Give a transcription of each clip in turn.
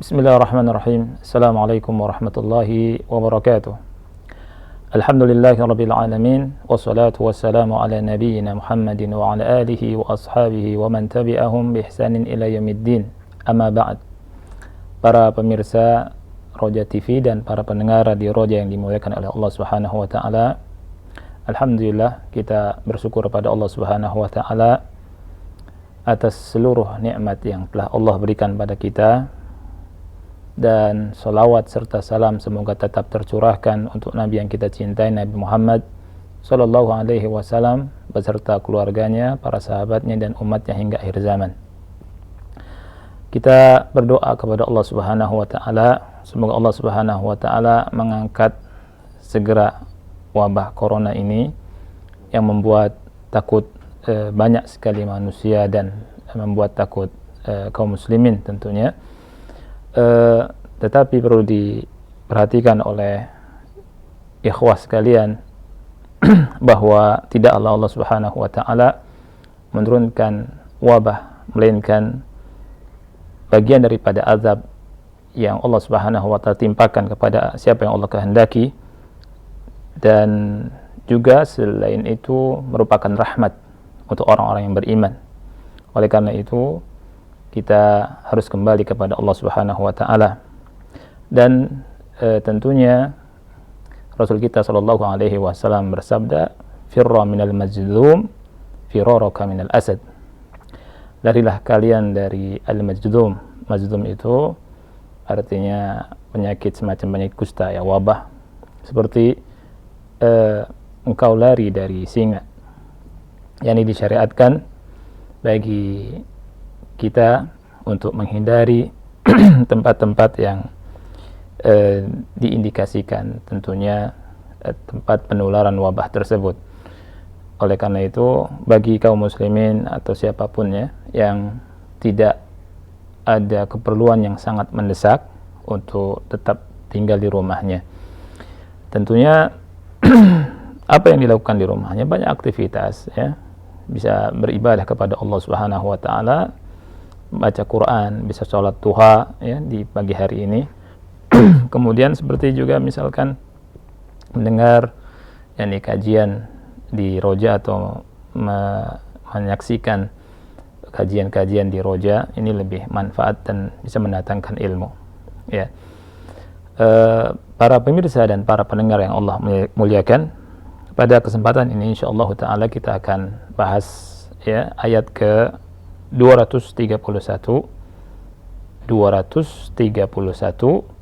Bismillahirrahmanirrahim. Assalamualaikum warahmatullahi wabarakatuh. Alhamdulillahi rabbil alamin. Wassalatu wassalamu ala nabiyyina Muhammadin wa ala alihi wa ashabihi wa man tabi'ahum bi ihsanin ila yaumiddin. Amma ba'd. Para pemirsa Roja TV dan para pendengar Radio Roja yang dimuliakan oleh Allah Subhanahu wa taala. Alhamdulillah, kita bersyukur kepada Allah Subhanahu wa taala atas seluruh nikmat yang telah Allah berikan pada kita. Dan salawat serta salam semoga tetap tercurahkan untuk Nabi yang kita cintai, Nabi Muhammad sallallahu alaihi wasallam beserta keluarganya, para sahabatnya dan umatnya hingga akhir zaman. Kita berdoa kepada Allah Subhanahu wa taala, semoga Allah Subhanahu wa taala mengangkat segera wabah corona ini yang membuat takut banyak sekali manusia dan membuat takut kaum muslimin tentunya. Tetapi perlu diperhatikan oleh ikhwah sekalian bahwa tidak Allah Subhanahu wa taala menurunkan wabah, melainkan bagian daripada azab yang Allah Subhanahu wa taala timpakan kepada siapa yang Allah kehendaki, dan juga selain itu merupakan rahmat untuk orang-orang yang beriman. Oleh karena itu kita harus kembali kepada Allah Subhanahu wa taala. Dan tentunya Rasul kita sallallahu alaihi wasallam bersabda, "Firra minal majdzum, firaraka minal asad." Larilah kalian dari al-majdzum. Majdzum itu artinya penyakit semacam penyakit kusta, ya, wabah. Seperti engkau lari dari singa. Yang disyariatkan bagi kita untuk menghindari tempat-tempat yang diindikasikan tentunya tempat penularan wabah tersebut. Oleh karena itu bagi kaum muslimin atau siapapun ya yang tidak ada keperluan yang sangat mendesak untuk tetap tinggal di rumahnya, tentunya apa yang dilakukan di rumahnya, banyak aktivitas ya, bisa beribadah kepada Allah Subhanahu wa taala, baca Quran, bisa sholat duha ya di pagi hari ini. Kemudian seperti juga misalkan mendengar yakni kajian di Roja atau menyaksikan kajian-kajian di Roja, ini lebih manfaat dan bisa mendatangkan ilmu ya. Para pemirsa dan para pendengar yang Allah muliakan, pada kesempatan ini insyaallah taala kita akan bahas ya ayat ke 231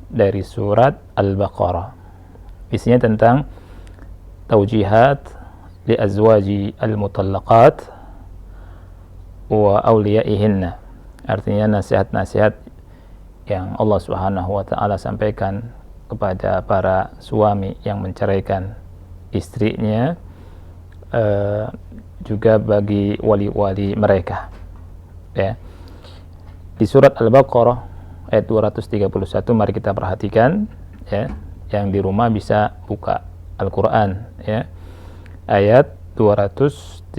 dari surat Al-Baqarah. Isinya tentang taujihat li azwaji al-mutallaqat wa awliyaihinna. Artinya nasihat-nasihat yang Allah Subhanahu wa taala sampaikan kepada para suami yang menceraikan istrinya, juga bagi wali-wali mereka ya. Di surat Al-Baqarah ayat 231, mari kita perhatikan ya, yang di rumah bisa buka Al-Quran ya, ayat 231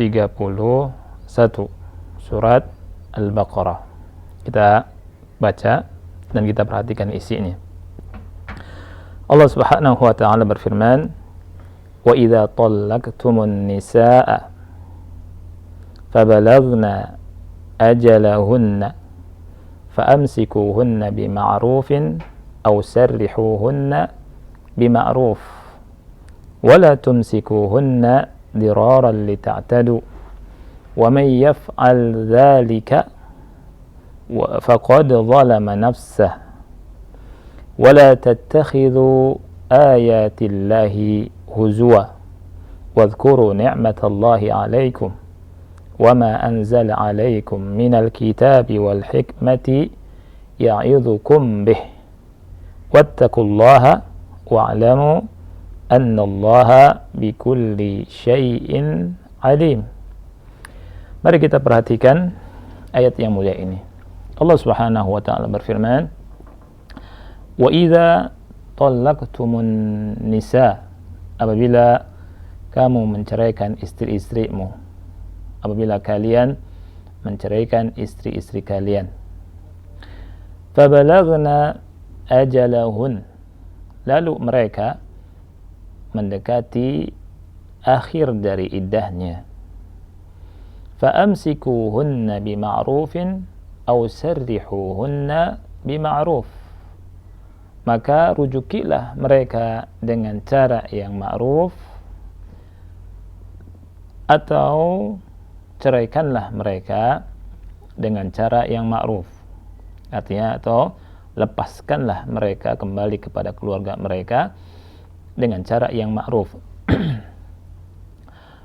surat Al-Baqarah. Kita baca dan kita perhatikan isinya. Allah Subhanahu wa taala berfirman, "Wa idza tallaqtumun nisaa fabalaghna ajalahunna فأمسكوهن بمعروف أو سرحوهن بمعروف ولا تمسكوهن ضرارا لتعتدوا ومن يفعل ذلك فقد ظلم نفسه ولا تتخذوا آيات الله هزوا واذكروا نعمة الله عليكم وما أنزل عليكم من الكتاب والحكمة يعظكم به واتقوا الله واعلموا أن الله بكل شيء عليم." Mari kita perhatikan ayat yang mulia ini. Allah Subhanahu wa taala berfirman, "Wa idza tallaqtumun nisa", apabila kamu menceraikan istri-istrimu, apabila kalian menceraikan istri-istri kalian. Fabalagna ajalahun, lalu mereka mendekati akhir dari iddahnya. Fa'amsikuhunna bima'rufin aw sarrihuhunna bima'ruf, maka rujukilah mereka dengan cara yang ma'ruf, atau ceraikanlah mereka dengan cara yang ma'ruf. Artinya, atau lepaskanlah mereka kembali kepada keluarga mereka dengan cara yang ma'ruf.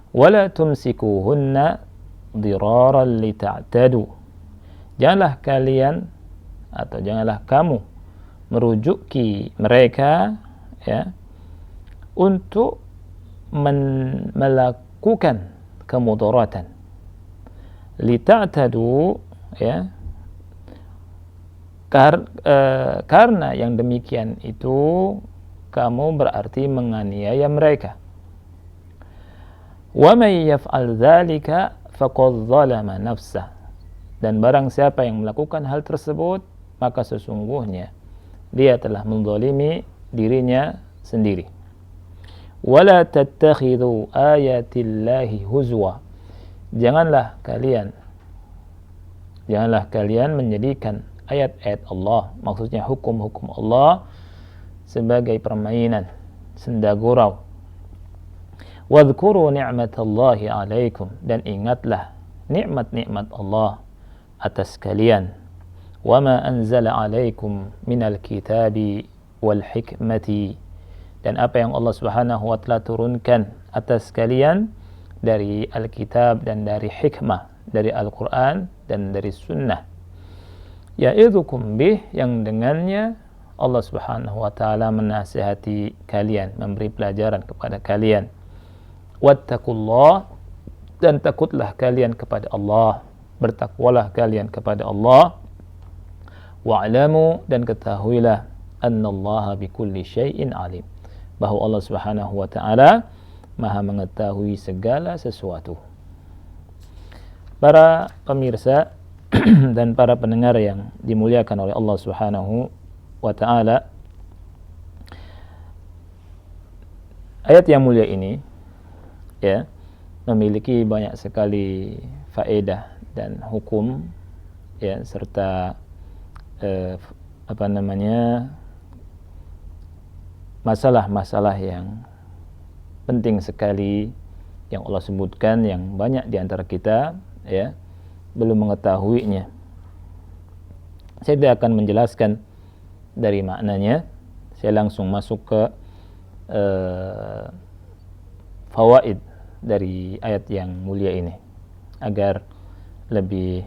Wala tumsikuhunna diraran lita'tadu, janganlah kalian atau janganlah kamu merujuki mereka, ya, untuk melakukan kemudaratan. Lita'tadu, ya, karena yang demikian itu kamu berarti menganiaya mereka. Wa may yaf'al dzalika faqad zalama nafsah, dan barang siapa yang melakukan hal tersebut maka sesungguhnya dia telah menzalimi dirinya sendiri. Wala tattakhidhu ayatillahi huzwa, janganlah kalian menjadikan ayat-ayat Allah, maksudnya hukum-hukum Allah, sebagai permainan, senda gurau. Wadhkuru ni'matallahi alaikum, dan ingatlah nikmat-nikmat Allah atas kalian. Wama anzala alaikum minal kitabi wal hikmati, dan apa yang Allah Subhanahu wa ta'ala turunkan atas kalian dari Alkitab dan dari hikmah, dari Al-Quran dan dari sunnah. Ya'idhukum bih, yang dengannya Allah Subhanahu wa ta'ala menasihati kalian, memberi pelajaran kepada kalian. Wattaqullah, dan takutlah kalian kepada Allah, bertakwalah kalian kepada Allah. Wa'lamu, dan ketahuilah annallaha bikulli syai'in alim, bahwa Allah Subhanahu wa ta'ala Maha mengetahui segala sesuatu. Para pemirsa dan para pendengar yang dimuliakan oleh Allah Subhanahu wa ta'ala, ayat yang mulia ini, ya, memiliki banyak sekali faedah dan hukum, ya, serta masalah-masalah yang penting sekali yang Allah sebutkan, yang banyak di antara kita, ya, belum mengetahuinya. Saya tidak akan menjelaskan dari maknanya, saya langsung masuk ke fawaid dari ayat yang mulia ini agar lebih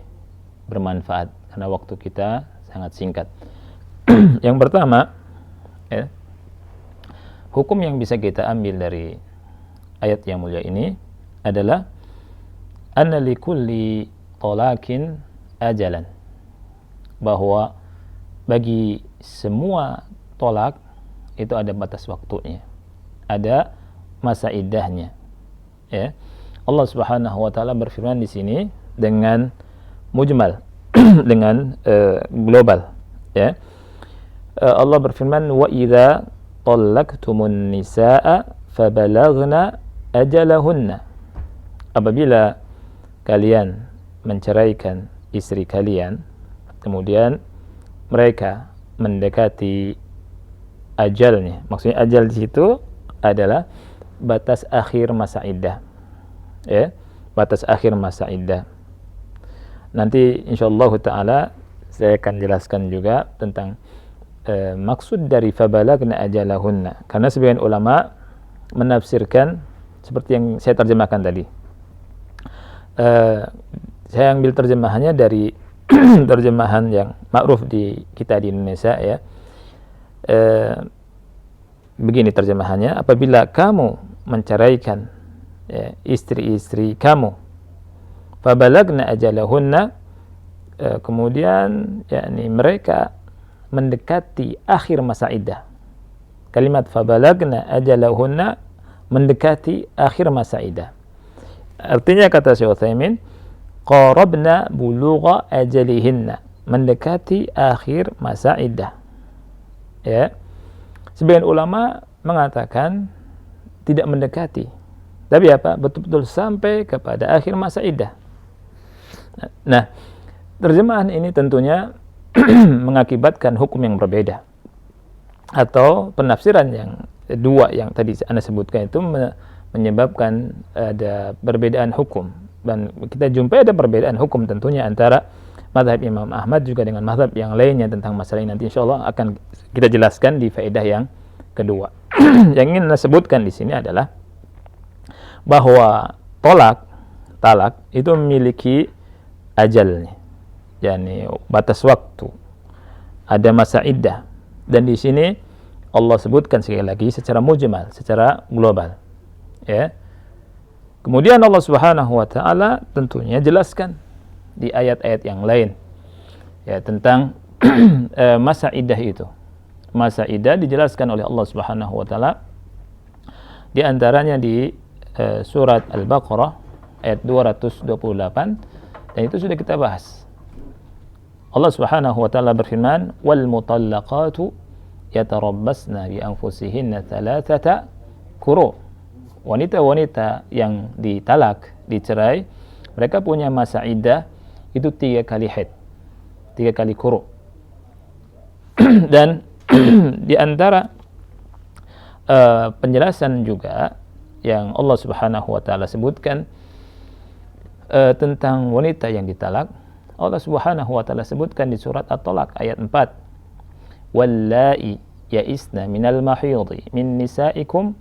bermanfaat, karena waktu kita sangat singkat. Yang pertama, ya, hukum yang bisa kita ambil dari ayat yang mulia ini adalah anna likulli talaqin ajalan, bahwa bagi semua tolak itu ada batas waktunya, ada masa iddahnya, ya. Allah Subhanahu wa ta'ala berfirman di sini dengan mujmal, dengan global, ya. Allah berfirman, wa idza talaqtumun nisaa fabalaghna ajalahunna, apabila kalian menceraikan istri kalian, kemudian mereka mendekati ajalnya. Maksudnya ajal di situ adalah batas akhir masa iddah, ya, batas akhir masa iddah. Nanti insyaallah taala saya akan jelaskan juga tentang maksud dari fabalagna ajalahunna, karena sebagian ulama menafsirkan seperti yang saya terjemahkan tadi. Saya ambil terjemahannya dari terjemahan yang ma'ruf di kita di Indonesia, ya. Begini terjemahannya, apabila kamu menceraikan, ya, istri-istri kamu, fabalagna ajalahunna, kemudian yakni mereka mendekati akhir masa iddah. Kalimat fabalagna ajalahunna, mendekati akhir masa iddah. Artinya, kata Syekh Utsaimin, qarabna bulugha ajalihinna, mendekati akhir masa iddah. Ya. Sebagian ulama mengatakan tidak mendekati, tapi apa? Betul-betul sampai kepada akhir masa iddah. Nah, terjemahan ini tentunya mengakibatkan hukum yang berbeda, atau penafsiran yang dua yang tadi Anda sebutkan itu menyebabkan ada perbedaan hukum. Dan kita jumpai ada perbedaan hukum tentunya antara mazhab Imam Ahmad juga dengan mazhab yang lainnya tentang masalah ini. Nanti insyaallah akan kita jelaskan di faedah yang kedua. Yang ingin Anda sebutkan di sini adalah bahwa talak itu memiliki ajalnya, yakni batas waktu, ada masa iddah. Dan di sini Allah sebutkan sekali lagi secara mujmal, secara global, ya. Kemudian Allah Subhanahu wa taala tentunya jelaskan di ayat-ayat yang lain, ya, tentang masa iddah itu. Masa iddah dijelaskan oleh Allah Subhanahu wa taala di antaranya di surat Al-Baqarah ayat 228, dan itu sudah kita bahas. Allah Subhanahu wa taala berfirman, "Wal mutallaqatu yatarabbasna bi anfusihinna thalathata quru." Wanita-wanita yang ditalak, dicerai, mereka punya masa iddah itu 3 kali haid, 3 kali quru. Dan di antara penjelasan juga yang Allah Subhanahu wa taala sebutkan tentang wanita yang ditalak, Allah Subhanahu wa taala sebutkan di surat At-Talaq ayat 4, "Wallai ya'isna minal mahidhi min nisaikum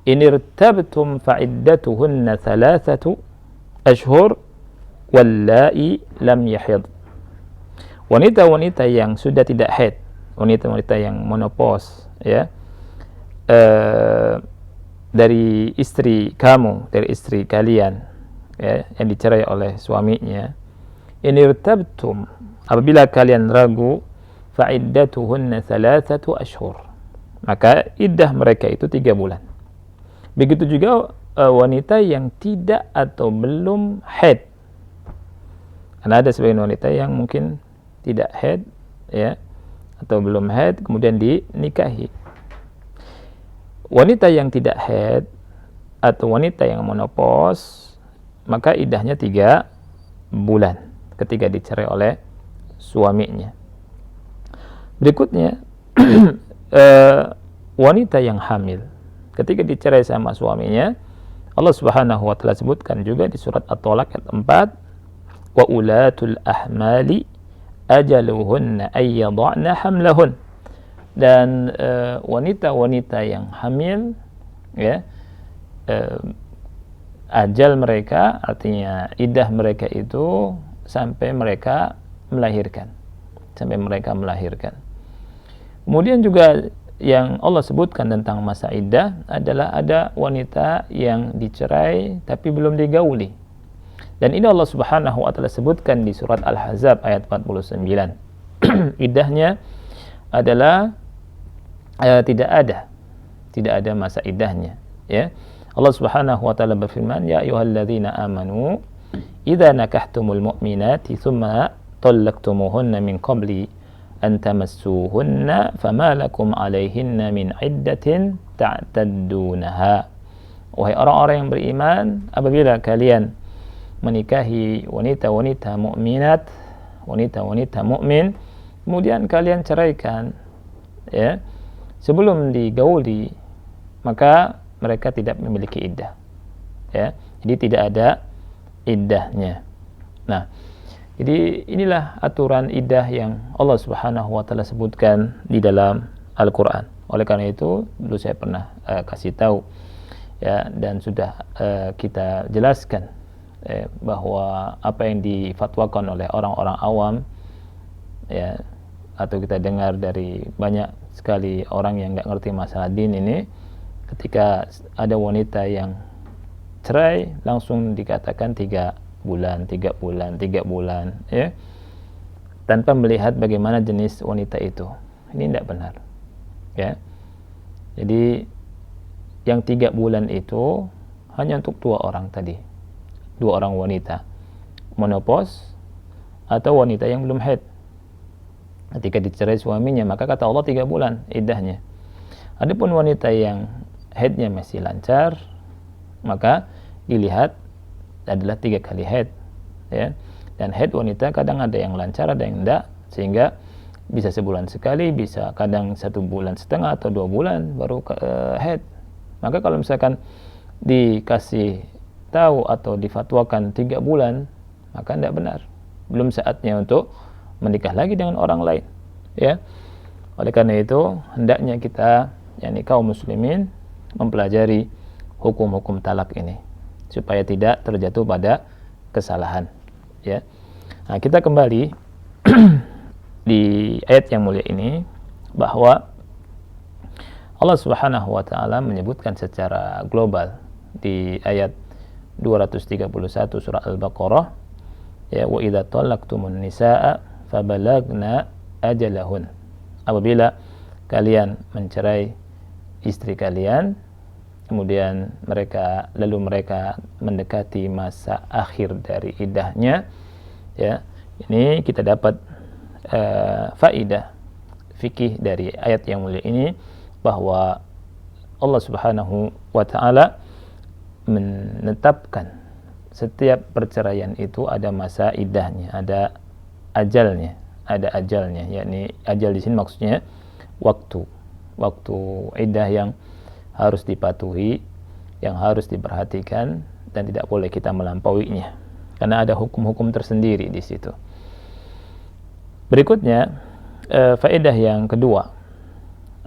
in irtabtum fa'iddatuhunna thalathatu ashhur wallai lam yahid." Wanita-wanita yang sudah tidak haid, wanita-wanita yang menopause, ya, dari istri kamu, dari istri kalian, ya, yang dicerai oleh suaminya, in irtabtum, apabila kalian ragu, fa'iddatuhunna thalathatu ashhur, maka iddah mereka itu 3 bulan. Begitu juga wanita yang tidak atau belum haid. Karena ada sebagian wanita yang mungkin tidak haid, ya, atau belum haid kemudian dinikahi. Wanita yang tidak haid atau wanita yang menopause, maka iddahnya 3 bulan ketika dicerai oleh suaminya. Berikutnya wanita yang hamil ketika dicerai sama suaminya, Allah Subhanahu wa taala sebutkan juga di surat At-Talaq ayat 4, "Wa ulatul ahmali ajaluhunna ay yad'na hamlahun." Dan wanita-wanita yang hamil, ya, ajal mereka, artinya iddah mereka itu sampai mereka melahirkan, Kemudian juga yang Allah sebutkan tentang masa iddah adalah ada wanita yang dicerai tapi belum digauli. Dan ini Allah Subhanahu wa taala sebutkan di surat Al-Ahzab ayat 49. Iddahnya adalah tidak ada masa iddahnya, ya. Allah Subhanahu wa taala berfirman, "Ya ayyuhalladzina amanu idza nakahtumul mu'minati tsumma talaqtumuhunna min qabli an tamassuhunna fama lakum 'alaihinna min 'iddatin ta'taddunaha." Wahai orang-orang yang beriman, apabila kalian menikahi wanita-wanita mukminat, wanita-wanita mukmin, kemudian kalian ceraikan, ya, sebelum digauli, maka mereka tidak memiliki iddah, ya. Jadi tidak ada iddahnya. Nah, jadi inilah aturan iddah yang Allah Subhanahu wa taala sebutkan di dalam Al-Qur'an. Oleh karena itu, dulu saya pernah kasih tahu, ya, dan sudah kita jelaskan bahwa apa yang difatwakan oleh orang-orang awam, ya, atau kita dengar dari banyak sekali orang yang nggak ngerti masalah din ini, ketika ada wanita yang cerai langsung dikatakan 3 bulan, ya, tanpa melihat bagaimana jenis wanita itu. Ini tidak benar, ya. Jadi yang 3 bulan itu hanya untuk 2 orang tadi, 2 orang wanita, menopause atau wanita yang belum haid. Ketika dicerai suaminya, maka kata Allah 3 bulan iddahnya. Adapun wanita yang haidnya masih lancar, maka dilihat adalah 3 kali haid, ya. Dan haid wanita kadang ada yang lancar, ada yang enggak, sehingga bisa sebulan sekali, bisa kadang 1,5 bulan atau 2 bulan baru haid. Maka kalau misalkan dikasih tahu atau difatwakan 3 bulan, maka tidak benar. Belum saatnya untuk menikah lagi dengan orang lain, ya. Oleh karena itu hendaknya kita, yakni kaum muslimin, mempelajari hukum-hukum talak ini supaya tidak terjatuh pada kesalahan, ya. Nah, kita kembali di ayat yang mulia ini, bahwa Allah Subhanahu wa taala menyebutkan secara global di ayat 231 surah Al-Baqarah, ya, wa idza talaqtumun nisaa fabalagna ajalahun. Apabila kalian mencerai istri kalian, kemudian mereka mendekati masa akhir dari iddahnya, ya, ini kita dapat faidah fikih dari ayat yang mulia ini, bahwa Allah Subhanahu wa taala menetapkan setiap perceraian itu ada masa iddahnya, ada ajalnya, yakni ajal di sini maksudnya waktu iddah yang harus dipatuhi, yang harus diperhatikan, dan tidak boleh kita melampauinya karena ada hukum-hukum tersendiri di situ. Berikutnya faedah yang kedua,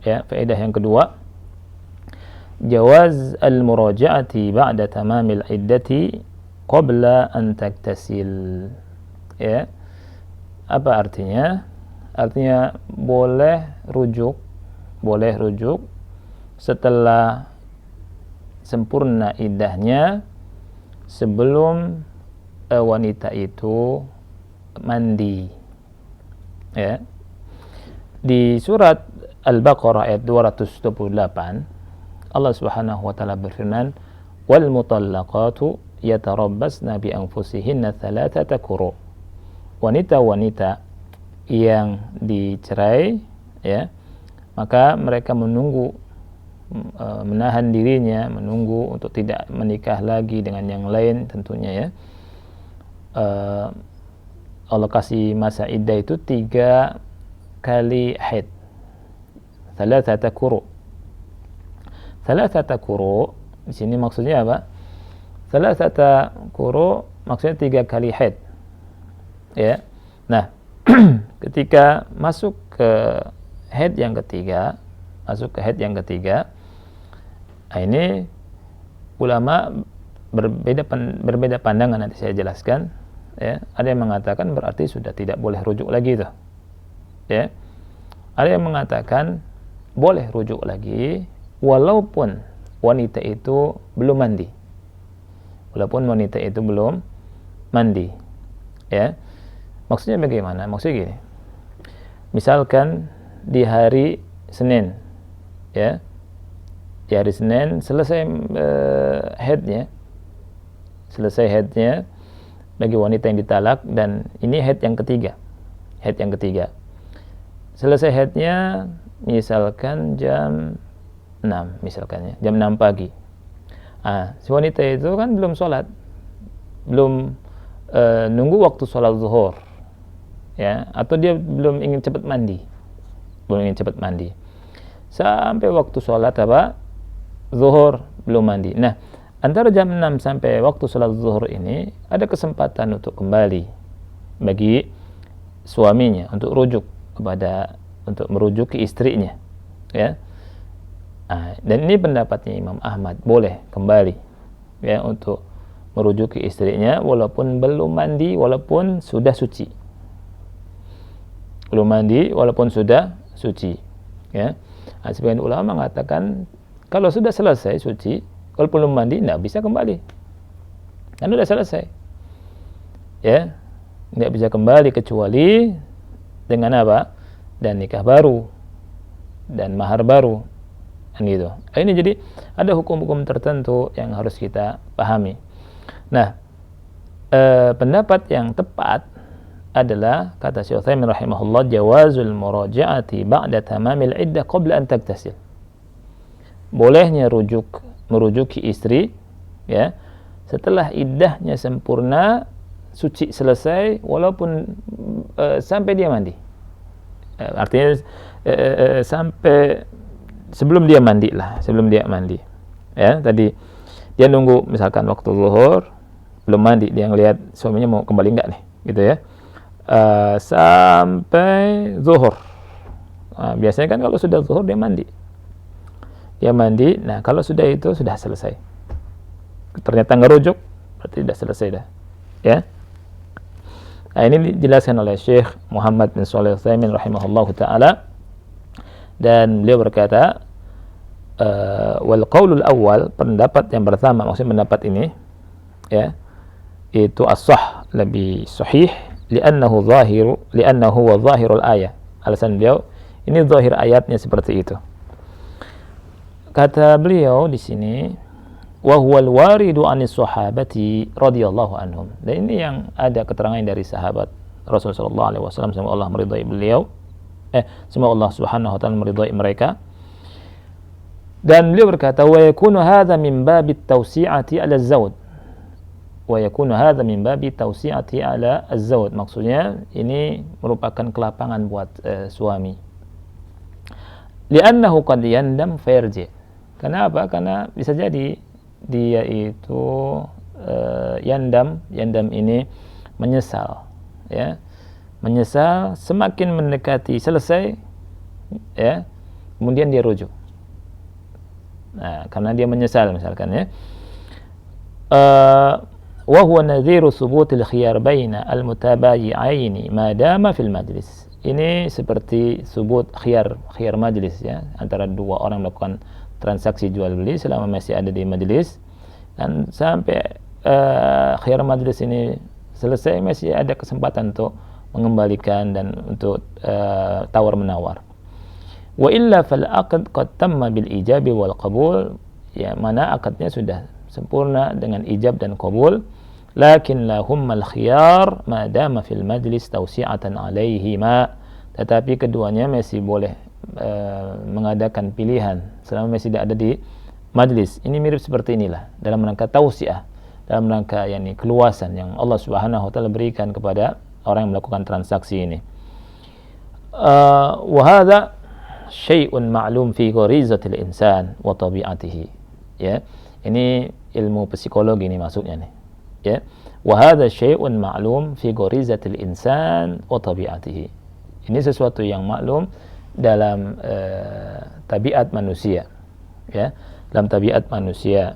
ya, jawaz al-muraja'ati ba'da tamamil iddati qabla an taktasil, ya. Apa artinya? Artinya boleh rujuk setelah sempurna iddahnya sebelum wanita itu mandi, ya. Di surat Al-Baqarah ayat 228 Allah Subhanahu wa taala berfirman, wal mutallaqatu yatarabbasna bi anfusihinna thalathata quru. Wanita-wanita yang dicerai, ya, maka mereka menahan dirinya, menunggu untuk tidak menikah lagi dengan yang lain tentunya, ya. Allah kasih masa iddah itu 3 kali haid, thalathata quru. Thalathata quru di sini maksudnya apa? Thalathata quru maksudnya 3 kali haid, ya. Nah, ketika masuk ke haid yang ketiga, ini ulama berbeda pandangan, nanti saya jelaskan, ya. Ada yang mengatakan berarti sudah tidak boleh rujuk lagi itu, ya. Ada yang mengatakan boleh rujuk lagi walaupun wanita itu belum mandi, ya. Maksudnya bagaimana? Maksudnya gini, misalkan di hari Senin, ya, di hari Senin selesai haidnya bagi wanita yang ditalak, dan ini haid yang ketiga. Selesai haidnya misalkan jam 6, jam 6 pagi. Si wanita itu kan belum sholat, belum nunggu waktu sholat zuhur, ya, atau dia belum ingin cepat mandi, sampai waktu sholat zuhur belum mandi. Nah, antara jam 6 sampai waktu sholat zuhur ini ada kesempatan untuk kembali bagi suaminya untuk merujuk ke istrinya, ya. Dan ini pendapatnya Imam Ahmad, boleh kembali, ya, untuk merujuk ke istrinya walaupun belum mandi, walaupun sudah suci. Ya. Sebagian ulama mengatakan kalau sudah selesai suci, kalau belum mandi tidak bisa kembali, kan sudah selesai, ya. Tidak bisa kembali kecuali dengan apa? Dan nikah baru dan mahar baru, kan gitu. Ini jadi ada hukum-hukum tertentu yang harus kita pahami. Nah, pendapat yang tepat adalah, kata Syekh Utsaimin rahimahullah, jawazul muraja'ati ba'da tamamil iddah qabla an taktasil. Bolehnya merujuki istri, ya, setelah iddahnya sempurna, suci selesai, walaupun sampai dia mandi. Artinya sampai sebelum dia mandi lah, sebelum dia mandi. Ya, tadi dia nunggu misalkan waktu zuhur belum mandi, dia ngelihat suaminya mau kembali enggak nih, gitu ya. Sampai zuhur. Biasanya kan kalau sudah zuhur dia mandi. Nah kalau sudah itu sudah selesai. Ternyata ngerujuk, berarti sudah selesai dah. Ya. Nah, ini dijelaskan oleh Syekh Muhammad bin Shalih Al-Utsaimin rahimahullahu taala, dan beliau berkata, wal qaulul awal, pendapat yang pertama, maksudnya pendapat ini, ya, itu as-sah, lebih sahih, li'annahu wa zahirul ayah. Alasan beliau, ini zahir ayatnya seperti itu. Kata beliau di sini, wa huwal waridu anis sahabati radhiyallahu anhum. Dan ini yang ada keterangan dari sahabat Rasulullah sallallahu alaihi wasallam, semoga Allah meridai beliau. Semoga Allah Subhanahu wa taala meridai mereka. Dan beliau berkata, wa yakunu hadza min babit tawsi'ati 'ala az-zawj. Wa yakunu hadza min babi tawsi'ati 'ala az-zawj. Maksudnya ini merupakan kelapangan buat suami. Li'annahu qad yandam fayarji. Kenapa? Karena bisa jadi dia itu yandam ini menyesal, ya. Menyesal semakin mendekati selesai, ya. Kemudian dia rujuk. Nah, karena dia menyesal misalkan, ya. Wa huwa nadhiru thubutil khiyar baina al-mutabayi'aini ma dama fil majlis. Ini seperti subut khiyar majlis, ya, antara dua orang melakukan transaksi jual beli selama masih ada di majelis, dan sampai khiyar majlis ini selesai masih ada kesempatan untuk mengembalikan dan untuk tawar menawar. Wa illa fal aqd qad tamma bil ijabi wal qabul, ya, mana akadnya sudah sempurna dengan ijab dan qabul, lakin lahummal khiyar ma dama fil majlis tawsi'atan alaihima. Tetapi keduanya masih boleh mengadakan pilihan selama masih tidak ada di majlis. Ini mirip seperti inilah dalam rangka tausiah, dalam rangka yakni keluasan yang Allah Subhanahu wa taala berikan kepada orang yang melakukan transaksi ini. Wa hadza syai'un ma'lum fi gharizatil insan wa tabi'atihi. Ya, ini ilmu psikologi ini maksudnya nih. Ya. Wa hadza syai'un ma'lum fi gharizatil insan wa tabi'atihi. Ini sesuatu yang maklum dalam tabiat manusia, ya, dalam tabiat manusia.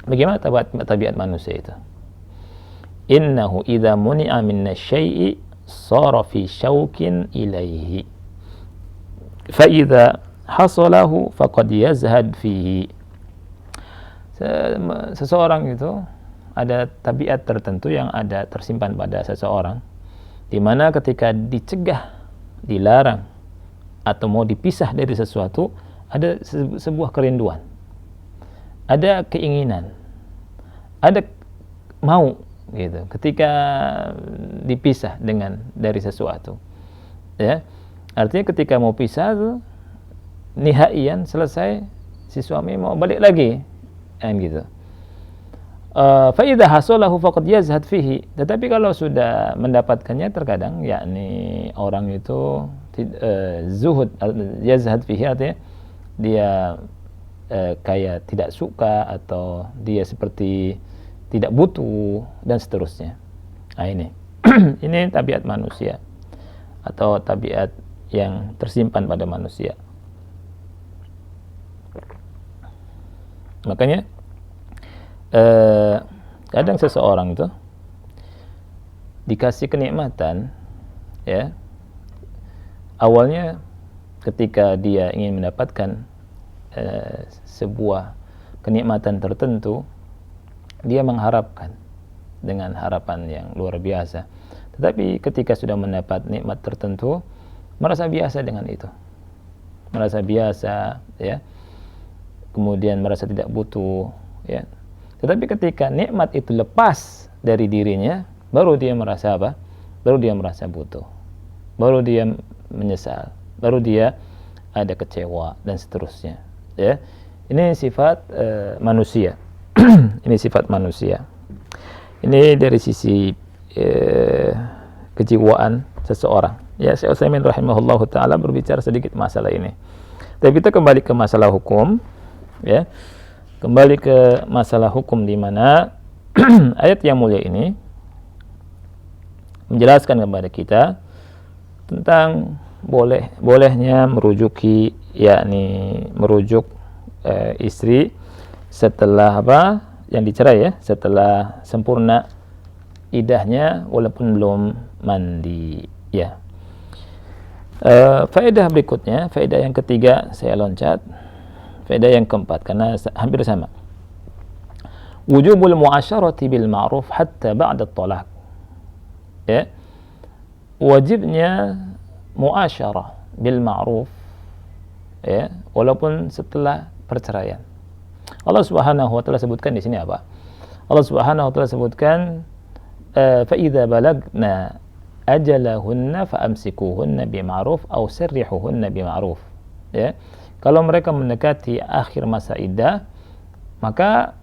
Bagaimana tabiat manusia itu? Innahu idza muni'a minna syai'i sara fi syaukin ilaihi, fa idza hasalahu faqad yazhad fihi. Seseorang itu ada tabiat tertentu yang ada tersimpan pada seseorang, di mana ketika dicegah, dilarang, atau mau dipisah dari sesuatu, ada sebuah kerinduan, ada keinginan, ada mau, gitu, ketika dipisah dari sesuatu, ya. Artinya ketika mau pisah tuh nihaian selesai, si suami mau balik lagi, kan gitu. Fa idza hasalahu faqad yazhad fihi. Tetapi kalau sudah mendapatkannya, terkadang yakni orang itu zuhud, yazhad fihi, artinya dia kayak tidak suka, atau dia seperti tidak butuh, dan seterusnya. Nah, ini ini tabiat manusia, atau tabiat yang tersimpan pada manusia. Makanya kadang seseorang itu dikasih kenikmatan, ya, awalnya ketika dia ingin mendapatkan sebuah kenikmatan tertentu, dia mengharapkan dengan harapan yang luar biasa. Tetapi ketika sudah mendapat nikmat tertentu, merasa biasa dengan itu, merasa biasa, ya, kemudian merasa tidak butuh, ya. Tetapi ketika nikmat itu lepas dari dirinya, baru dia merasa apa? baru dia merasa butuh, baru dia menyesal, baru dia ada kecewa dan seterusnya. Ya, ini sifat manusia. Ini sifat manusia. Ini dari sisi kejiwaan seseorang. Ya, Syekh Utsaimin rahimahullahu taala berbicara sedikit masalah ini. Tapi kita kembali ke masalah hukum, ya. Kembali ke masalah hukum di mana ayat yang mulia ini menjelaskan kepada kita tentang bolehnya merujuk istri setelah yang dicerai, ya, setelah sempurna idahnya walaupun belum mandi, ya. Faedah berikutnya, faedah yang ketiga, saya loncat faedah yang keempat karena hampir sama. Wujubul muasyarati bil ma'ruf hatta ba'da at-talaq. Ya. Wajibnya muasyarah bil ma'ruf, ya, walaupun setelah perceraian. Allah Subhanahu wa taala sebutkan di sini apa? Allah Subhanahu wa taala sebutkan fa idza balagna ajalahunna fa amsikuhunna bima'ruf aw sarrihuhunna bima'ruf. Ya. Kalau mereka mendekati akhir masa iddah, maka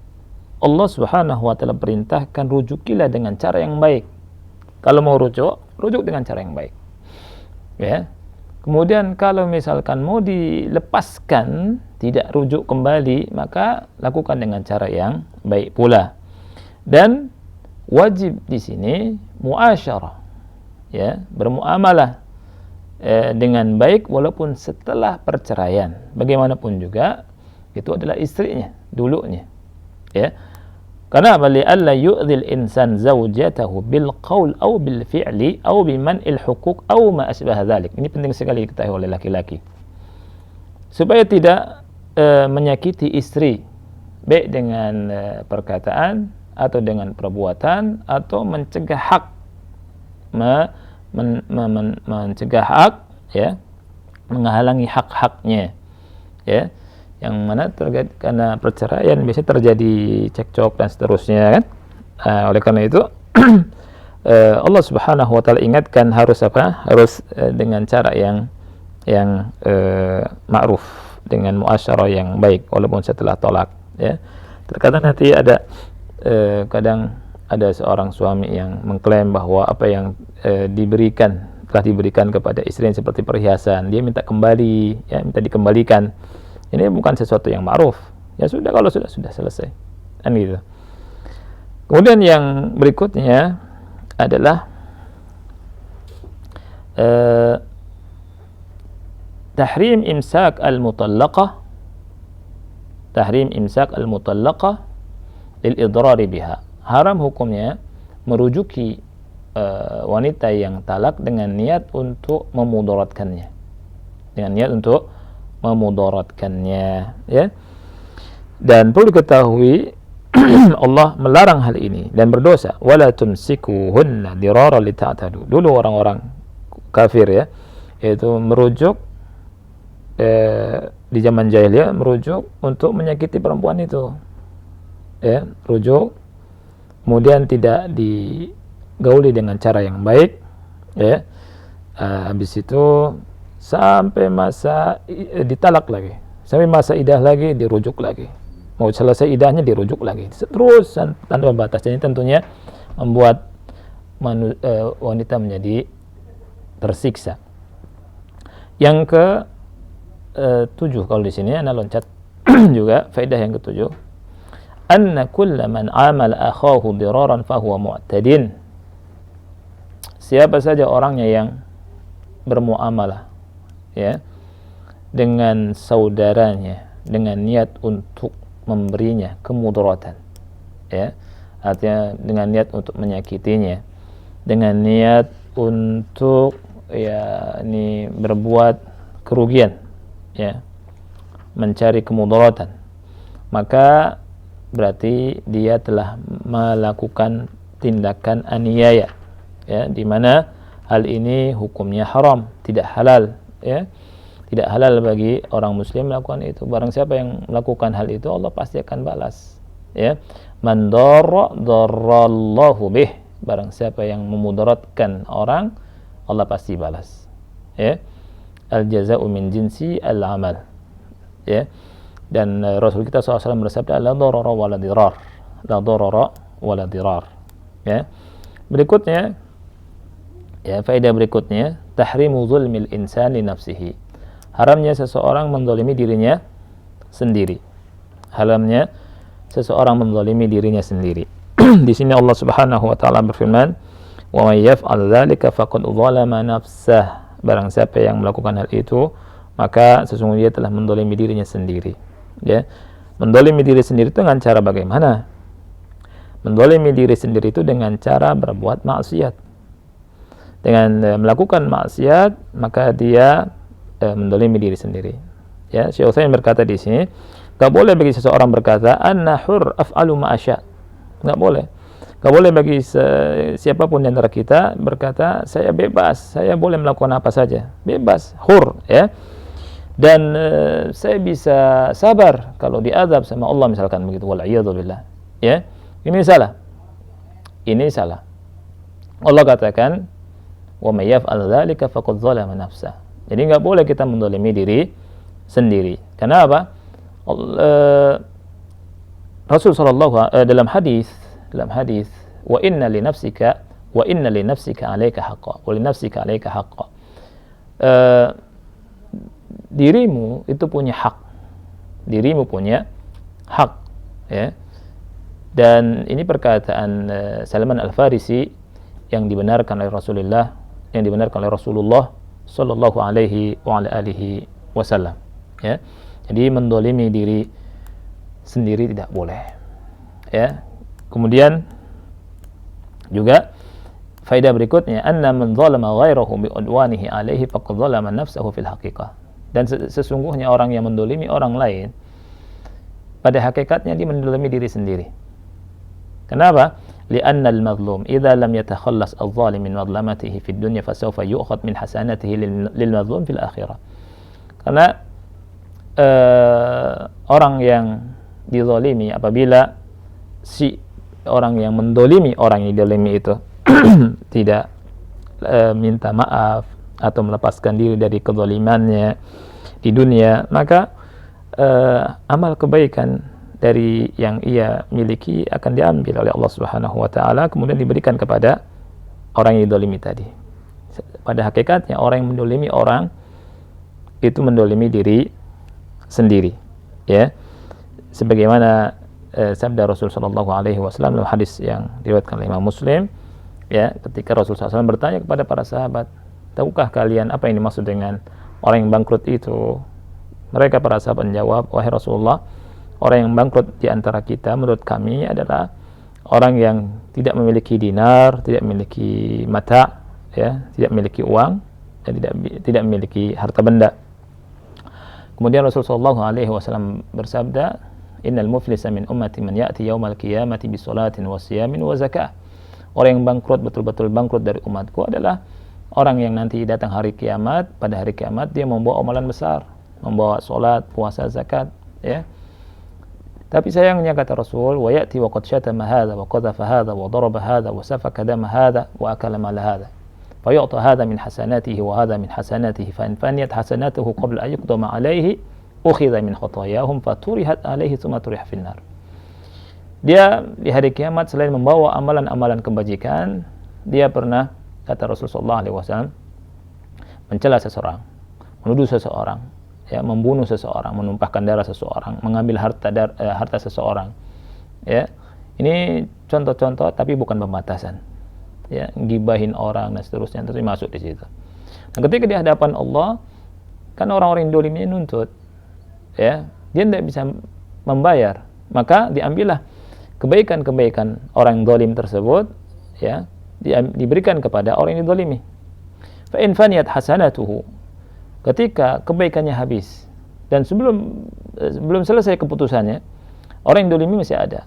Allah Subhanahu wa taala perintahkan rujukilah dengan cara yang baik. Kalau mau rujuk dengan cara yang baik. Ya. Kemudian kalau misalkan mau dilepaskan, tidak rujuk kembali, maka lakukan dengan cara yang baik pula. Dan wajib di sini muasyarah, ya, bermuamalah dengan baik walaupun setelah perceraian. Bagaimanapun juga itu adalah istrinya dulunya, ya. Karena li'alla yu'dhil insan zawjatahu bil qaul aw bil fi'li aw biman'il huquq aw ma asbaha dzalik. Ini penting sekali diketahui oleh laki-laki. Supaya tidak menyakiti istri baik dengan perkataan atau dengan perbuatan atau mencegah hak mencegah hak, ya, menghalangi hak-haknya, ya, yang mana karena perceraian biasanya terjadi cekcok dan seterusnya, kan. Oleh karena itu Allah Subhanahu wa taala ingatkan harus dengan cara yang ma'ruf, dengan muasyarah yang baik walaupun setelah tolak, ya. Terkadang nanti kadang ada seorang suami yang mengklaim bahwa apa yang telah diberikan kepada istri seperti perhiasan, dia minta kembali, ya, minta dikembalikan. Ini bukan sesuatu yang ma'ruf. Ya sudah, kalau sudah selesai, kan gitu. Kemudian yang berikutnya adalah tahrim imsak al-mutallaqah lil idrari biha. Haram hukumnya merujuki wanita yang talak dengan niat untuk memudaratkannya. Ya. Dan perlu diketahui Allah melarang hal ini dan berdosa. Wala tumsikuhunna dirara lita'tadu. Dulu orang-orang kafir, ya, yaitu merujuk di zaman jahiliyah, merujuk untuk menyakiti perempuan itu, ya, rujuk, kemudian tidak digauli dengan cara yang baik, ya. Habis itu sampai masa ditalak lagi, sampai masa idah lagi dirujuk lagi, mau selesai idahnya dirujuk lagi, terus tanpa batas. Jadi tentunya membuat wanita menjadi tersiksa. Yang ke 7, kalau di sini ana loncat juga faedah yang ke-7, anna kulla man amala akhahu diraran fahuwa mu'tadin. Siapa saja orangnya yang bermuamalah, ya, dengan saudaranya dengan niat untuk memberinya kemudaratan, ya, artinya dengan niat untuk menyakitinya, dengan niat untuk, ya, ini berbuat kerugian, ya, mencari kemudaratan, maka berarti dia telah melakukan tindakan aniaya, ya, di mana hal ini hukumnya haram, tidak halal, ya, tidak halal bagi orang muslim melakukan itu. Barang siapa yang melakukan hal itu, Allah pasti akan balas, ya. Man darra darrallahu bih. barang siapa yang memudaratkan orang, Allah pasti balas. Ya. Al jaza'u min jinsi al amal. Ya. Dan Rasul kita SAW bersabda, la darara wa la dirar. La darara wa la dirar. Ya. Berikutnya, ya, faedah berikutnya, tahrimu zulmil insani nafsihi. Haramnya seseorang menzalimi dirinya sendiri. Haramnya seseorang menzalimi dirinya sendiri. Di sini Allah Subhanahu wa taala berfirman, "Wa may yaf'al dzalika faqad dzalama nafsah." Barang siapa yang melakukan hal itu, maka sesungguhnya dia telah menzalimi dirinya sendiri. Ya. Menzalimi diri sendiri itu dengan cara bagaimana? Menzalimi diri sendiri itu dengan cara berbuat maksiat. Dengan melakukan maksiat, maka dia menzalimi diri sendiri. Ya, Syekh Utsaimin berkata di sini, enggak boleh bagi seseorang berkata, "Anna hur af'alu ma asya." Enggak boleh. Enggak boleh bagi siapapun di antara kita berkata, "Saya bebas, saya boleh melakukan apa saja." Bebas, hur, ya. Dan saya bisa sabar kalau diazab sama Allah misalkan begitu, wal iyadzu billah. Ya. Ini salah. Ini salah. Allah katakan, "Wa may yaf'al dzalika faqad dzalama nafsah." Jadi enggak boleh kita menzalimi diri sendiri. Karena apa? Rasul sallallahu dalam hadis, "Wa inna li nafsika 'alaika haqqan, wa li nafsika 'alaika haqqan." Dirimu itu punya hak. Dirimu punya hak, ya. Dan ini perkataan Salman Al-Farisi yang dibenarkan oleh Rasulullah sallallahu alaihi wa ala alihi wasallam, ya. Jadi mendolimi diri sendiri tidak boleh, ya. Kemudian juga faedah berikutnya, anna man zalama ghairahu bi udwanihi alaihi faqad zalama nafsahu fil haqiqah. Dan sesungguhnya orang yang mendolimi orang lain, pada hakikatnya dia mendolimi diri sendiri. Kenapa? Li'anna al-mazlum idza lam yatakhallas adh-dhalim min madlamatihi fid dunya fasawfa yu'khadh min hasanatihi lil mazlum fil akhirah. Karena orang yang dizalimi, apabila si orang yang mendolimi orang yang dizalimi itu tidak minta maaf atau melepaskan diri dari kezalimannya di dunia, maka amal kebaikan dari yang ia miliki akan diambil oleh Allah Subhanahu wa taala, kemudian diberikan kepada orang yang dizalimi tadi. Pada hakikatnya orang yang mendolimi orang itu mendolimi diri sendiri, ya. Sebagaimana sabda Rasul sallallahu alaihi wasallam dalam hadis yang diriwayatkan oleh Imam Muslim, ya, ketika Rasul SAW bertanya kepada para sahabat, "Tahukah kalian apa yang dimaksud dengan orang yang bangkrut itu?" Mereka para sahabat menjawab, "Wahai Rasulullah, orang yang bangkrut di antara kita menurut kami adalah orang yang tidak memiliki dinar, tidak memiliki mata, ya, tidak memiliki uang, dan tidak memiliki harta benda." Kemudian Rasulullah SAW bersabda, "Innal muflisa min ummati man ya'ti yaumal qiyamati bi salatin wa siyamin wa zakah." Orang yang bangkrut, betul-betul bangkrut dari umatku adalah orang yang nanti datang hari kiamat, pada hari kiamat dia membawa amalan besar, membawa salat, puasa, zakat, ya. Tapi sayangnya kata Rasul, "Wa ya'ti wa qad syatama hadza wa qadhafa hadza wa daraba hadza wa safaka dama hadza wa akala mala hadza. Fa yu'ta hadza min hasanatihi wa hadza min hasanatihi fa in faniyat hasanatuhu qabla an yuqdama alayhi ukhidha min khatayahum fa turihat alayhi thumma turiha fin nar." Dia di hari kiamat selain membawa amalan-amalan kebajikan, dia pernah, kata Rasulullah SAW, mencela seseorang, menuduh seseorang, ya, membunuh seseorang, menumpahkan darah seseorang, mengambil harta seseorang, ya. Ini contoh-contoh, tapi bukan pembatasan, ya, gibahin orang dan seterusnya, tentu masuk di situ. Nah, ketika di hadapan Allah, kan orang-orang yang dolim ini nuntut, ya, dia tidak bisa membayar, maka diambillah kebaikan-kebaikan orang yang zalim tersebut, ya, diberikan kepada orang yang dizalimi. Fa in faniyat hasanatuhu, ketika kebaikannya habis dan sebelum selesai keputusannya, orang yang dolimi masih ada,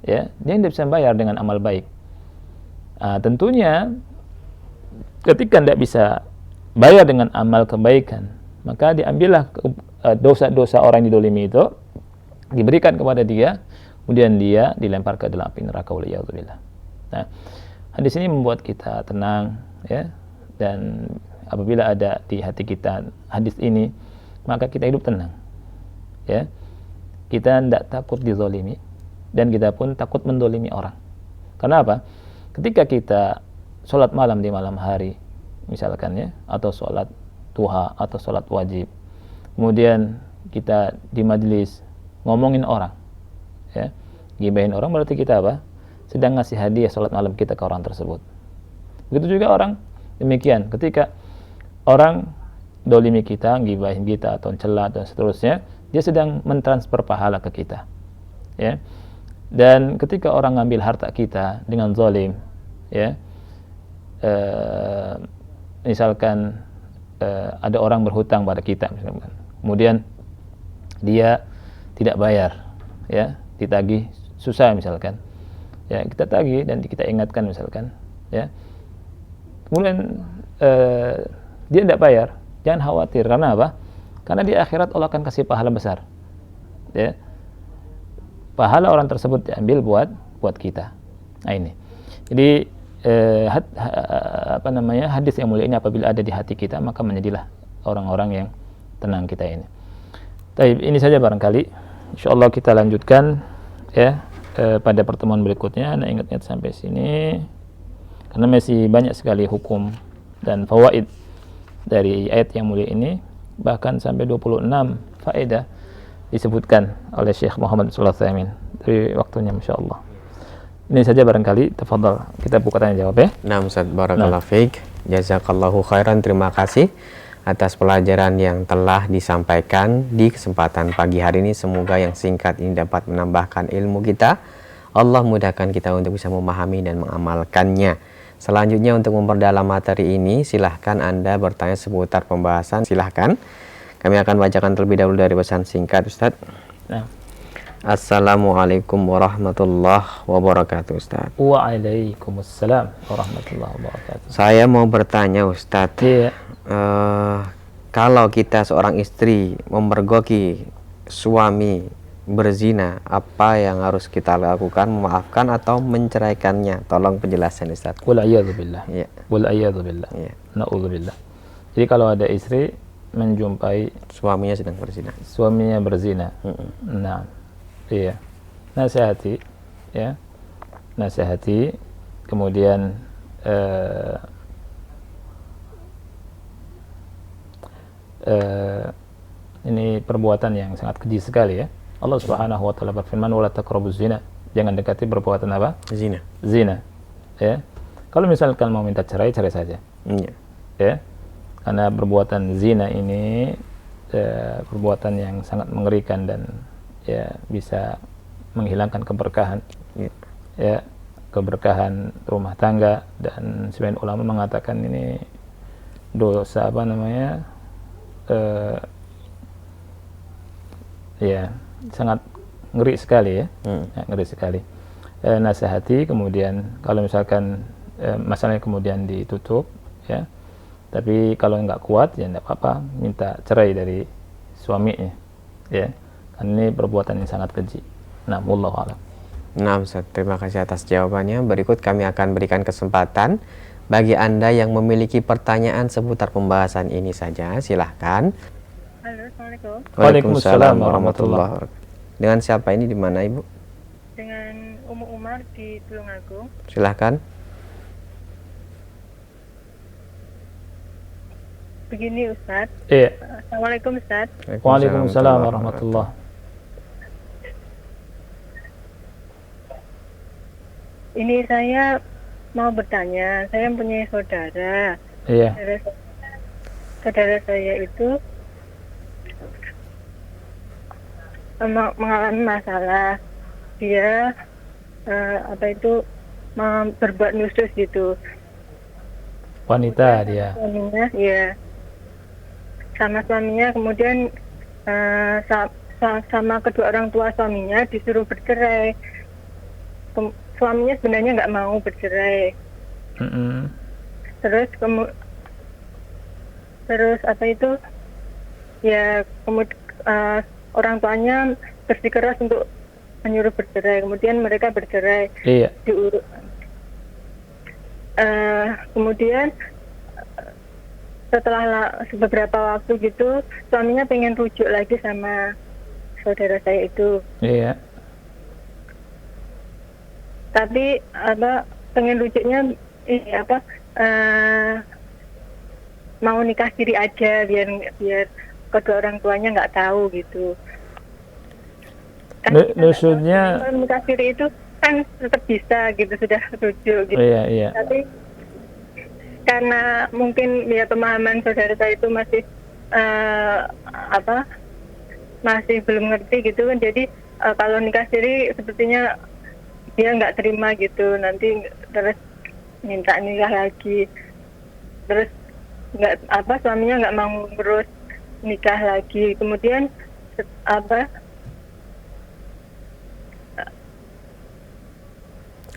ya, dia tidak bisa bayar dengan amal baik. Tentunya ketika tidak bisa bayar dengan amal kebaikan, maka diambillah dosa-dosa orang yang didolimi itu, diberikan kepada dia, kemudian dia dilempar ke dalam api neraka, waliyadzubillah. Nah, Hadis ini membuat kita tenang, ya, dan apabila ada di hati kita hadis ini, maka kita hidup tenang, ya. Kita tidak takut dizolimi, dan kita pun takut mendolimi orang. Karena apa? Ketika kita sholat malam di malam hari, misalkan, ya, atau sholat duha atau sholat wajib, kemudian kita di majelis ngomongin orang, ya, gibahin orang, berarti kita apa? Sedang ngasih hadiah sholat malam kita ke orang tersebut. Begitu juga orang demikian, ketika orang dolimi kita, gibahin kita atau celah dan seterusnya, dia sedang mentransfer pahala ke kita, ya. Dan ketika orang ngambil harta kita dengan zalim, ya, misalkan ada orang berhutang pada kita, misalkan, kemudian dia tidak bayar, ya, ditagih susah misalkan, ya, kita tagih dan kita ingatkan misalkan, ya, kemudian dia tidak bayar, jangan khawatir. Karena apa? Karena di akhirat Allah akan kasih pahala besar, ya. Pahala orang tersebut diambil buat kita. Nah, ini. Jadi hadis yang mulia ini apabila ada di hati kita, maka menjadilah orang-orang yang tenang kita ini. Baik, ini saja barangkali. Insyaallah kita lanjutkan, ya, pada pertemuan berikutnya. Nah, ingat-ingat sampai sini karena masih banyak sekali hukum dan fawaid dari ayat yang mulia ini, bahkan sampai 26 faedah disebutkan oleh Syekh Muhammad Shalih Al Utsaimin dari waktunya, insyaallah. Ini saja barangkali, tafadhal, kita buka tanya jawab, ya. Nah, Ustaz, barakallahu fiik. Jazakallahu khairan, terima kasih atas pelajaran yang telah disampaikan di kesempatan pagi hari ini. Semoga yang singkat ini dapat menambahkan ilmu kita. Allah mudahkan kita untuk bisa memahami dan mengamalkannya. Selanjutnya, untuk memperdalam materi ini, silahkan Anda bertanya seputar pembahasan. Silahkan. Kami akan bacakan terlebih dahulu dari pesan singkat, Ustaz. Nah. Assalamualaikum warahmatullahi wabarakatuh, Ustaz. Waalaikumsalam warahmatullahi wabarakatuh. Saya mau bertanya, Ustaz. Iya. Kalau kita seorang istri memergoki suami berzina, apa yang harus kita lakukan? Memaafkan atau menceraikannya? Tolong penjelasan, Ustaz. Wal'iyadzubillah. Iya. Wal'iyadzubillah. Iya. Na'udzubillah. Jadi kalau ada istri menjumpai suaminya sedang berzina. Suaminya berzina. Nah, iya. Nasihati, ya. Nasihati, kemudian ini perbuatan yang sangat keji sekali, ya. Allah Subhanahu wa taala berfirman, "Wala taqrabuz zina." Jangan dekati perbuatan apa? Zina. Zina. Ya. Kalau misalkan mau minta cerai, cerai saja. Iya. Ya. Karena perbuatan zina ini perbuatan yang sangat mengerikan dan, ya, bisa menghilangkan keberkahan, ya, keberkahan rumah tangga. Dan sebagian ulama mengatakan ini dosa ya, sangat ngeri sekali, ya. Ya, ngeri sekali. Nasihati, kemudian kalau misalkan masalahnya kemudian ditutup, ya. Tapi kalau nggak kuat, ya nggak apa-apa, minta cerai dari suaminya, ya. Karena ini perbuatan yang sangat keji. Nah, wallahu a'lam. Nah, Ustaz, terima kasih atas jawabannya. Berikut kami akan berikan kesempatan bagi Anda yang memiliki pertanyaan seputar pembahasan ini saja. Silahkan. Halo, Assalamualaikum. Waalaikumsalam warahmatullahi wabarakatuh. Dengan siapa ini, di mana, Ibu? Dengan Umu Umar di Tulungagung. Silahkan. Begini, Ustaz. Iya. Assalamualaikum, Ustaz. Waalaikumsalam warahmatullahi. Ini saya mau bertanya. Saya mempunyai saudara. Iya. Saudara saya itu mengalami masalah. Dia berbuat nusus gitu. Wanita dia. Suaminya, ya. Sama suaminya, kemudian sama kedua orang tua suaminya disuruh bercerai. Suaminya sebenarnya nggak mau bercerai. Terus ya, orang tuanya bersikeras untuk menyuruh bercerai. Kemudian mereka bercerai. Iya. Kemudian setelah beberapa waktu gitu, suaminya pengen rujuk lagi sama saudara saya itu. Iya. Tapi pengen rujuknya ini mau nikah siri aja biar kedua orang tuanya nggak tahu gitu. Kan Maksudnya kalau nikah siri itu kan tetap bisa gitu, sudah rujuk gitu. iya. Tapi karena mungkin ya pemahaman saudara saya itu masih masih belum ngerti gitu kan, jadi kalau nikah siri sepertinya dia nggak terima gitu, nanti terus minta nikah lagi, terus suaminya nggak mau ngurus nikah lagi. Kemudian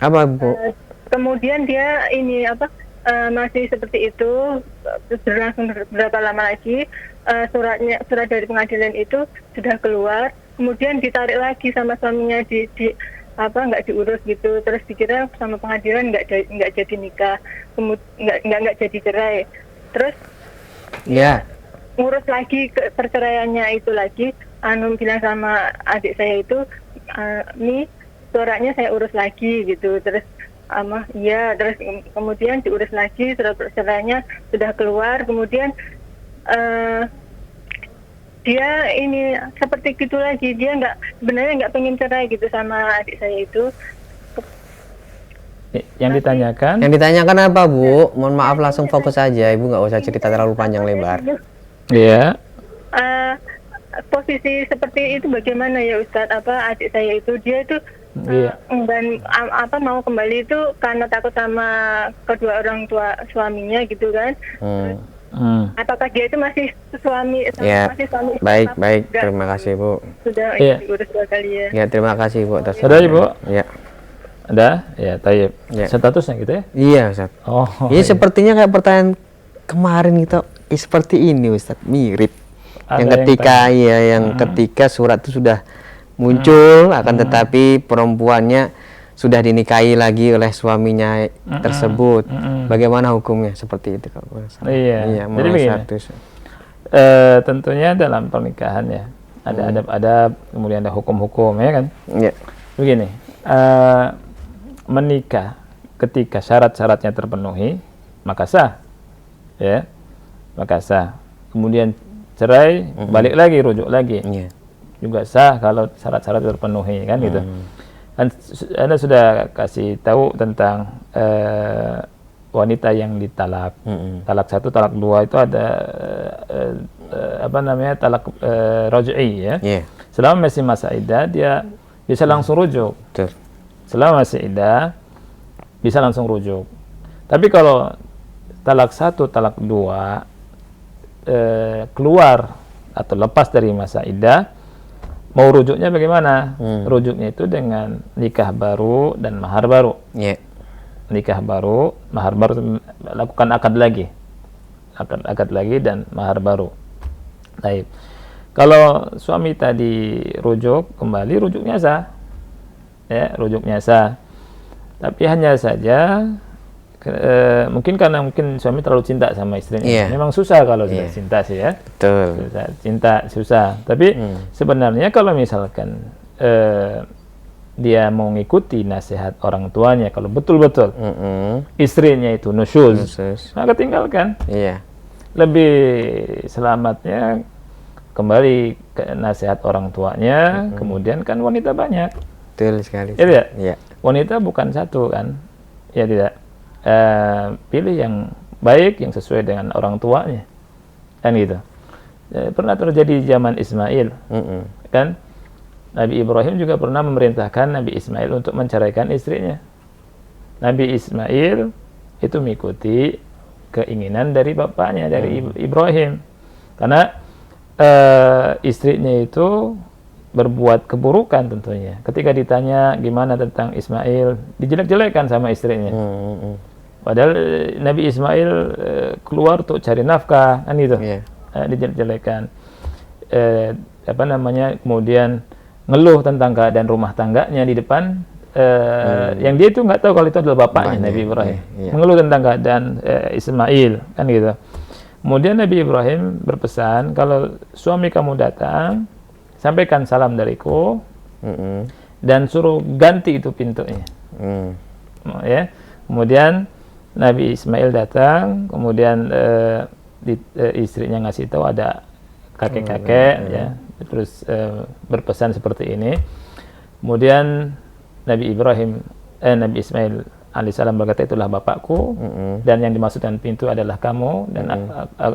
Bu? Kemudian dia ini masih seperti itu, berlangsung berapa lama lagi, surat dari pengadilan itu sudah keluar, kemudian ditarik lagi sama suaminya, nggak diurus gitu, terus dikira sama pengadilan nggak jadi nikah, nggak jadi cerai, terus ngurus lagi perceraiannya itu lagi, bilang sama adik saya itu, nih suratnya saya urus lagi gitu, terus iya, terus kemudian diurus lagi, surat perceraiannya sudah keluar, kemudian dia ini seperti gitu lagi, dia sebenarnya nggak pengen cerai gitu sama adik saya itu. Yang ditanyakan? Yang ditanyakan apa, Bu? Mohon maaf, langsung fokus aja, Ibu nggak usah cerita terlalu panjang lebar. Iya. Posisi seperti itu bagaimana ya Ustadz? Adik saya itu dia itu dan mau kembali itu karena takut sama kedua orang tua suaminya gitu kan. Apakah dia itu masih suami? Masih suami? Baik. Terima kasih, Bu. Sudah diurus 2 kali ya. Ya, terima kasih, Bu. Sudah, Ibu? Ya. Ada? Ya, tayyib. Ya. Statusnya gitu ya? Iya, Ustaz. Ini sepertinya kayak pertanyaan kemarin kita seperti ini, Ustaz. Mirip. Ketika surat itu sudah muncul, akan tetapi perempuannya sudah dinikahi lagi oleh suaminya tersebut. Bagaimana hukumnya seperti itu, kalau Iya. Jadi begini, tentunya dalam pernikahan ya ada adab-adab, kemudian ada hukum-hukum, ya kan? Iya. Begini, menikah ketika syarat-syaratnya terpenuhi maka sah, ya, maka sah. Kemudian cerai, balik lagi, rujuk lagi, juga sah kalau syarat-syarat terpenuhi, kan gitu. Anda sudah kasih tahu tentang wanita yang ditalak, talak 1, talak 2 itu ada talak raj'i, ya. Selama masih masa iddah dia bisa langsung rujuk. Selama masih iddah bisa langsung rujuk. Tapi kalau talak 1, talak 2 keluar atau lepas dari masa iddah, mau rujuknya bagaimana? Rujuknya itu dengan nikah baru dan mahar baru. Nikah baru, mahar baru, lakukan akad lagi, dan mahar baru. Baik. Kalau suami tadi rujuk kembali, rujuknya sah, ya, rujuknya sah. Tapi hanya saja mungkin karena suami terlalu cinta sama istrinya. Memang susah kalau sudah cinta sih, ya. Betul. Susah. Tapi sebenarnya kalau misalkan dia mau ngikuti nasihat orang tuanya, kalau betul-betul istrinya itu nusyuz, maka tinggalkan. Lebih selamatnya kembali ke nasihat orang tuanya. Kemudian kan wanita banyak. Betul sekali. Ya, wanita bukan satu, kan? Ya tidak. Pilih yang baik, yang sesuai dengan orang tuanya, kan gitu. Pernah terjadi zaman Ismail, kan? Nabi Ibrahim juga pernah memerintahkan Nabi Ismail untuk menceraikan istrinya. Nabi Ismail itu mengikuti keinginan dari bapaknya, dari Ibrahim, karena istrinya itu berbuat keburukan tentunya. Ketika ditanya gimana tentang Ismail, dijelek-jelekan sama istrinya. Padahal Nabi Ismail keluar untuk cari nafkah, kan gitu. Dijelek-jelekan. Kemudian ngeluh tentang keadaan rumah tangganya di depan yang dia itu nggak tahu kalau itu adalah bapaknya Nabi Ibrahim. Mengeluh tentang keadaan Ismail, kan gitu. Kemudian Nabi Ibrahim berpesan, kalau suami kamu datang, sampaikan salam dariku, dan suruh ganti itu pintunya. Ya. Kemudian Nabi Ismail datang, kemudian istrinya ngasih tahu ada kakek-kakek, ya, terus berpesan seperti ini. Kemudian Nabi Ismail alaihissalam berkata, itulah bapakku, dan yang dimaksudkan pintu adalah kamu, dan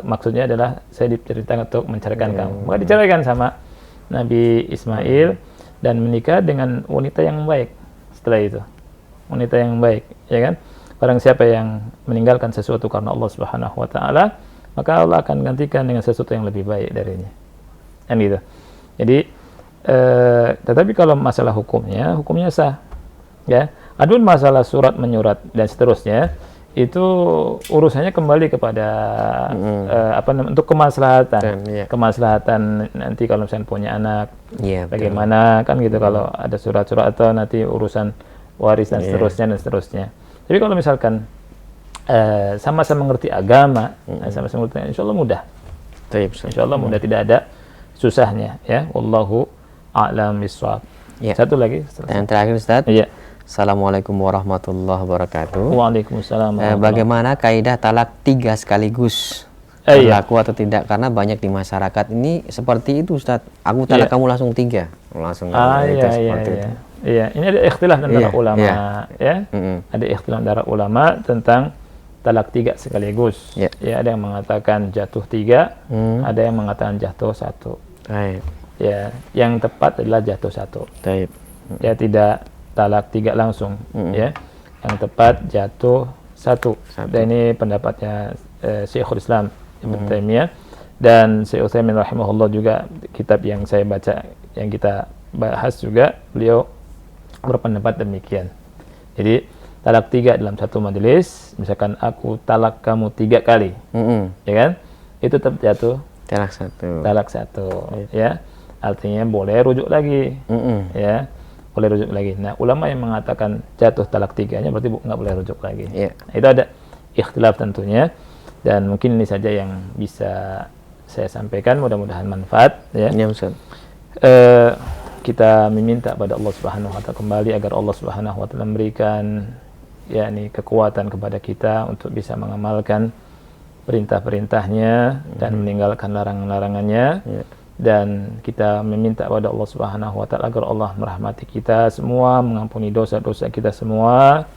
maksudnya adalah saya diceritakan untuk menceraikan kamu. Maka diceraikan sama Nabi Ismail dan menikah dengan wanita yang baik setelah itu. Wanita yang baik, ya kan? Barang siapa yang meninggalkan sesuatu karena Allah Subhanahu wa taala, maka Allah akan gantikan dengan sesuatu yang lebih baik darinya. Kan gitu. Jadi tetapi kalau masalah hukumnya sah. Ya. Adapun masalah surat menyurat dan seterusnya, itu urusannya kembali kepada untuk kemaslahatan. Kemaslahatan nanti kalau misalnya punya anak, bagaimana kan gitu, kalau ada surat-surat atau nanti urusan waris dan seterusnya. Tapi kalau misalkan sama-sama mengerti agama, sama-sama mengerti, insya Allah mudah. Insya Allah mudah, tidak ada susahnya, ya. Wallahu a'lam bishawab. Satu lagi. Yang terakhir, Ustaz. Iya. Assalamualaikum warahmatullahi wabarakatuh. Waalaikumsalam. Bagaimana kaidah talak 3 sekaligus? Berlaku atau tidak? Karena banyak di masyarakat ini seperti itu, Ustaz. Aku talak kamu langsung 3. Langsung Iya, ini ada ikhtilaf antara ulama, ya. Ada ikhtilaf antara ulama tentang talak 3 sekaligus. Ya, ada yang mengatakan jatuh 3, ada yang mengatakan jatuh 1. Ya, yang tepat adalah jatuh 1. Ya, tidak talak 3 langsung, ya. Yang tepat jatuh 1. Dan ini pendapatnya Syekhul Islam Ibnu Taimiyah, dan Syekh Utsaimin rahimahullah juga, kitab yang saya baca, yang kita bahas juga, beliau berpendapat demikian. Jadi talak 3 dalam satu majelis, misalkan aku talak kamu 3 kali, ya kan, itu tetap jatuh talak 1, ya. Artinya boleh rujuk lagi, ya, boleh rujuk lagi. Nah, ulama yang mengatakan jatuh talak 3-nya berarti nggak boleh rujuk lagi. Nah, itu ada ikhtilaf tentunya, dan mungkin ini saja yang bisa saya sampaikan, mudah-mudahan manfaat, ya. Kita meminta pada Allah Subhanahu wa taala kembali agar Allah Subhanahu wa taala memberikan kekuatan kepada kita untuk bisa mengamalkan perintah-perintahnya dan meninggalkan larangan-larangannya. Dan kita meminta pada Allah Subhanahu wa taala agar Allah merahmati kita semua, mengampuni dosa-dosa kita semua,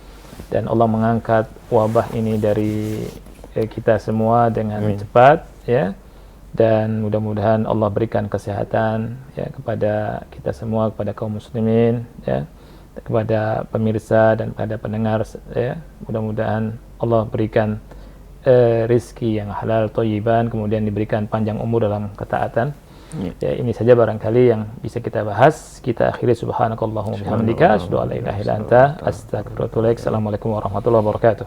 dan Allah mengangkat wabah ini dari kita semua dengan cepat, ya. Dan mudah-mudahan Allah berikan kesehatan, ya, kepada kita semua, kepada kaum muslimin, ya, kepada pemirsa dan kepada pendengar, ya. Mudah-mudahan Allah berikan rizki yang halal thayyiban, kemudian diberikan panjang umur dalam ketaatan. Ya, ini saja barangkali yang bisa kita bahas. Kita akhiri, subhanakallahumma bihamdika, asyhadu an la ilaha illa anta, astaghfiruka wa atubu ilaik. Assalamualaikum warahmatullahi wabarakatuh.